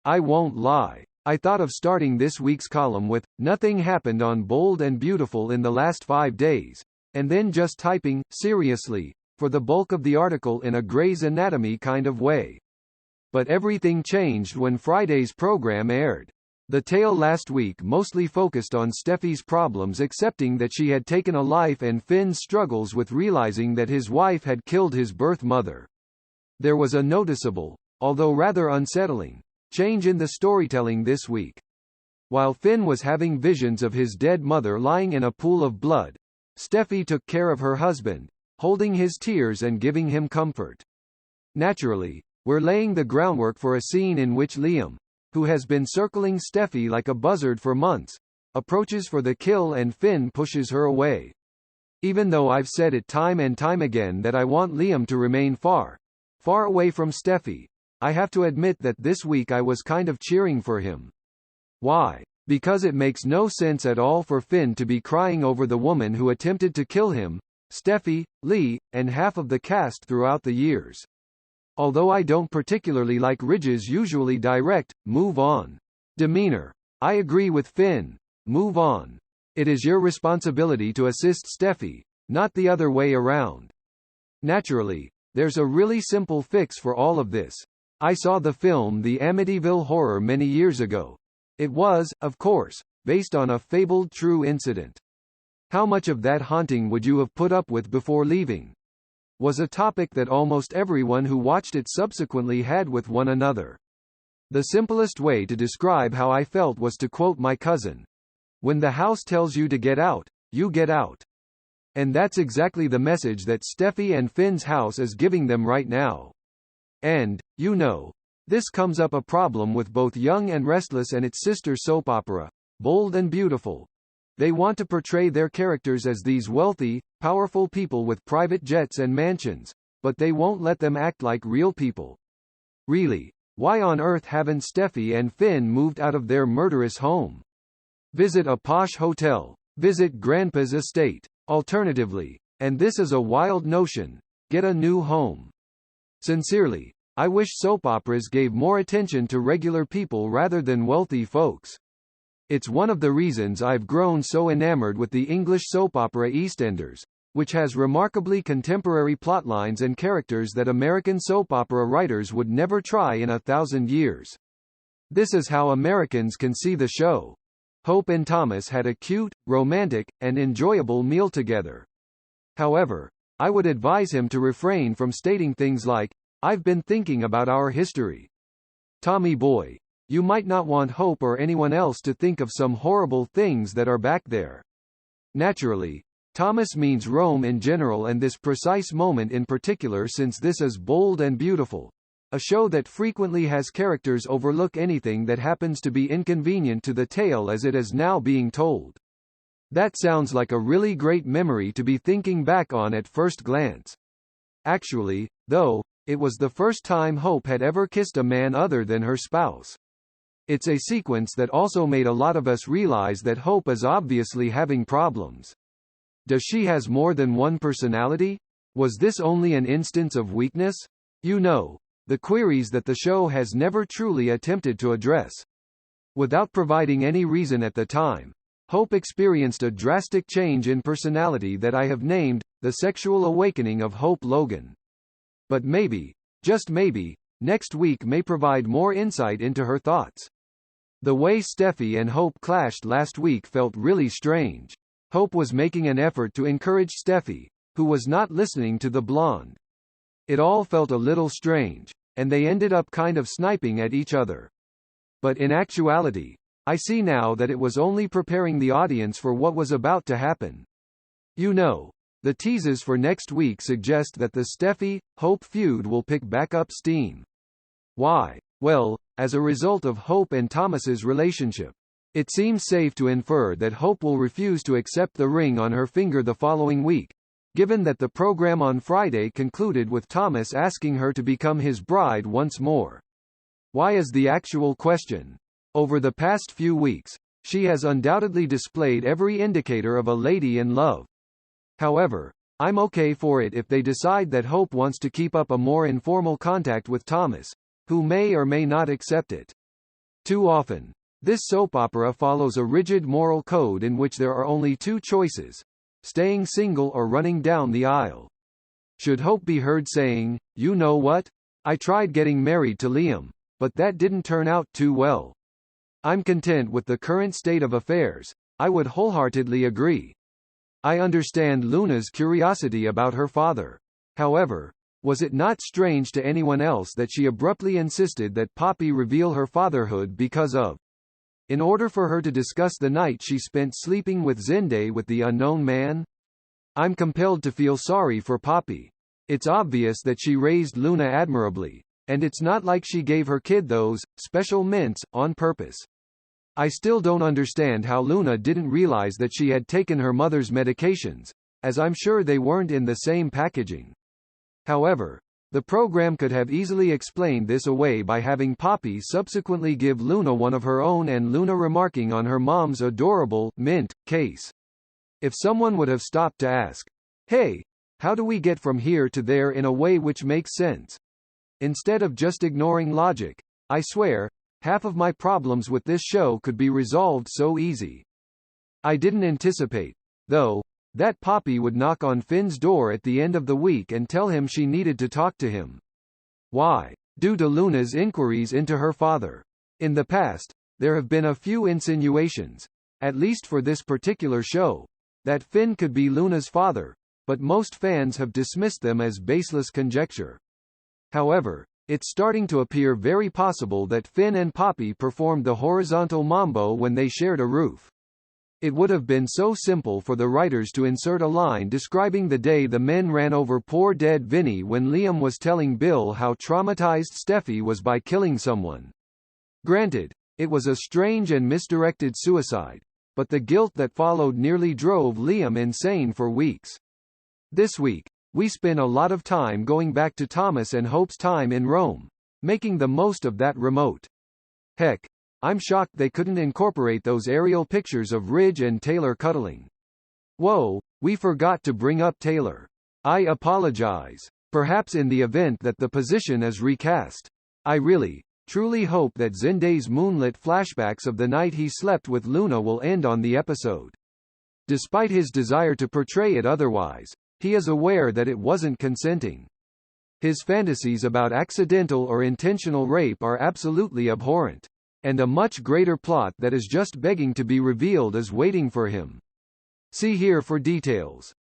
I won't lie. I thought of starting this week's column with, "Nothing happened on Bold and Beautiful in the last 5 days," and then just typing, "Seriously," for the bulk of the article in a Grey's Anatomy kind of way. But everything changed when Friday's program aired. The tale last week mostly focused on Steffi's problems accepting that she had taken a life and Finn's struggles with realizing that his wife had killed his birth mother. There was a noticeable, although rather unsettling, change in the storytelling this week. While Finn was having visions of his dead mother lying in a pool of blood, Steffi took care of her husband, holding his tears and giving him comfort. Naturally, we're laying the groundwork for a scene in which Liam, who has been circling Steffi like a buzzard for months, approaches for the kill and Finn pushes her away. Even though I've said it time and time again that I want Liam to remain far, far away from Steffi, I have to admit that this week I was kind of cheering for him. Why? Because it makes no sense at all for Finn to be crying over the woman who attempted to kill him, Steffi, Lee, and half of the cast throughout the years. Although I don't particularly like Ridge's usually direct, "move on" demeanor, I agree with Finn. Move on. It is your responsibility to assist Steffi, not the other way around. Naturally, there's a really simple fix for all of this. I saw the film The Amityville Horror many years ago. It was, of course, based on a fabled true incident. How much of that haunting would you have put up with before leaving? Was a topic that almost everyone who watched it subsequently had with one another. The simplest way to describe how I felt was to quote my cousin, "When the house tells you to get out, you get out." And that's exactly the message that Steffi and Finn's house is giving them right now. And, you know, this comes up a problem with both Young and Restless and its sister soap opera, Bold and Beautiful. They want to portray their characters as these wealthy, powerful people with private jets and mansions, but they won't let them act like real people. Really, why on earth haven't Steffi and Finn moved out of their murderous home? Visit a posh hotel. Visit Grandpa's estate. Alternatively, and this is a wild notion, get a new home. Sincerely, I wish soap operas gave more attention to regular people rather than wealthy folks. It's one of the reasons I've grown so enamored with the English soap opera EastEnders, which has remarkably contemporary plotlines and characters that American soap opera writers would never try in 1,000 years. This is how Americans can see the show. Hope and Thomas had a cute, romantic, and enjoyable meal together. However, I would advise him to refrain from stating things like, "I've been thinking about our history." Tommy boy, you might not want Hope or anyone else to think of some horrible things that are back there. Naturally, Thomas means Rome in general and this precise moment in particular, since this is Bold and Beautiful, a show that frequently has characters overlook anything that happens to be inconvenient to the tale as it is now being told. That sounds like a really great memory to be thinking back on at first glance. Actually, though, it was the first time Hope had ever kissed a man other than her spouse. It's a sequence that also made a lot of us realize that Hope is obviously having problems. Does she has more than one personality? Was this only an instance of weakness? You know, the queries that the show has never truly attempted to address. Without providing any reason at the time, Hope experienced a drastic change in personality that I have named, the sexual awakening of Hope Logan. But maybe, just maybe, next week may provide more insight into her thoughts. The way Steffi and Hope clashed last week felt really strange. Hope was making an effort to encourage Steffi, who was not listening to the blonde. It all felt a little strange, and they ended up kind of sniping at each other. But in actuality, I see now that it was only preparing the audience for what was about to happen. You know, the teases for next week suggest that the Steffi-Hope feud will pick back up steam. Why? Well, as a result of Hope and Thomas's relationship. It seems safe to infer that Hope will refuse to accept the ring on her finger the following week, given that the program on Friday concluded with Thomas asking her to become his bride once more. Why is the actual question. Over the past few weeks, she has undoubtedly displayed every indicator of a lady in love. However, I'm okay for it if they decide that Hope wants to keep up a more informal contact with Thomas, who may or may not accept it. Too often, this soap opera follows a rigid moral code in which there are only two choices: staying single or running down the aisle. Should Hope be heard saying, "You know what? I tried getting married to Liam, but that didn't turn out too well. I'm content with the current state of affairs," I would wholeheartedly agree. I understand Luna's curiosity about her father. However, was it not strange to anyone else that she abruptly insisted that Poppy reveal her fatherhood because of, in order for her to discuss the night she spent sleeping with Zende with the unknown man? I'm compelled to feel sorry for Poppy. It's obvious that she raised Luna admirably, and it's not like she gave her kid those special mints on purpose. I still don't understand how Luna didn't realize that she had taken her mother's medications, as I'm sure they weren't in the same packaging. However, the program could have easily explained this away by having Poppy subsequently give Luna one of her own and Luna remarking on her mom's adorable mint case. If someone would have stopped to ask, "Hey, how do we get from here to there in a way which makes sense?" instead of just ignoring logic, I swear, half of my problems with this show could be resolved so easy. I didn't anticipate, though, that Poppy would knock on Finn's door at the end of the week and tell him she needed to talk to him. Why? Due to Luna's inquiries into her father. In the past, there have been a few insinuations, at least for this particular show, that Finn could be Luna's father, but most fans have dismissed them as baseless conjecture. However, it's starting to appear very possible that Finn and Poppy performed the horizontal mambo when they shared a roof. It would have been so simple for the writers to insert a line describing the day the men ran over poor dead Vinny when Liam was telling Bill how traumatized Steffi was by killing someone. Granted, it was a strange and misdirected suicide, but the guilt that followed nearly drove Liam insane for weeks. This week, we spent a lot of time going back to Thomas and Hope's time in Rome, making the most of that remote. Heck, I'm shocked they couldn't incorporate those aerial pictures of Ridge and Taylor cuddling. Whoa, we forgot to bring up Taylor. I apologize. Perhaps in the event that the position is recast. I really, truly hope that Zende's moonlit flashbacks of the night he slept with Luna will end on the episode. Despite his desire to portray it otherwise, he is aware that it wasn't consenting. His fantasies about accidental or intentional rape are absolutely abhorrent. And a much greater plot that is just begging to be revealed is waiting for him. See here for details.